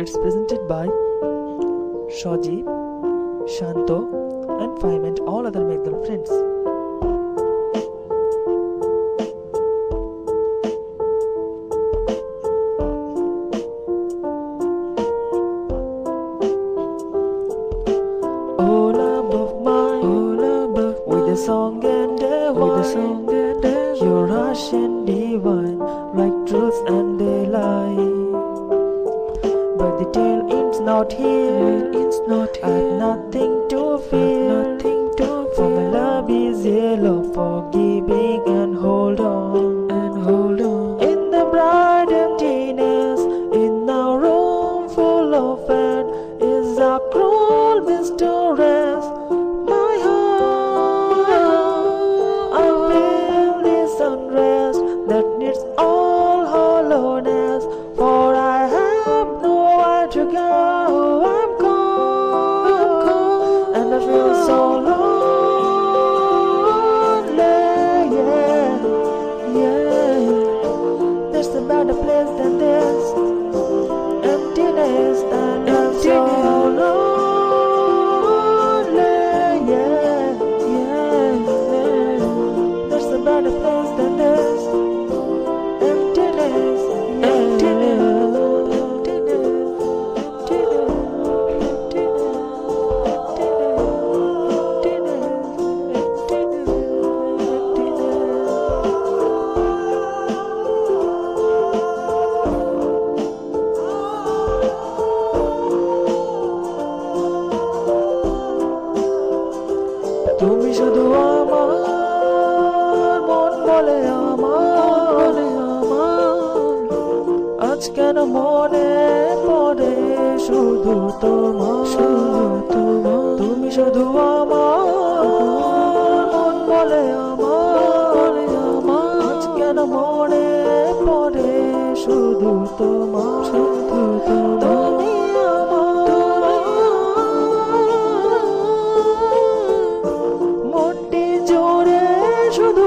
It's presented by Shajib, Shanto, and Fahim and all other Megdal friends. Oh love of mine, with a song and a wine, your rush and divine, like truth and daylight. But the tale ends not here, I've nothing to fear, for my love is yellow, forgiving and hold on. In the bright emptiness, in a room full of air, is a cruel mistress. My heart, I feel this unrest that needs all hollowness, for I have nowhere to go. I'm gone, and I feel so lonely. Yeah. There's a better place than this. Emptiness, and I'm so lonely. Yeah. There's a better place than this. Emptiness, তুমি শুধু আমার মন বলে আমার আজ কেন মনে পড়ে শুধু তোমার তুমি শুধু আমার মন বলে আমার আজ কেন মনে পড়ে শুধু তোমার তুমি মনটি জোরে শুধু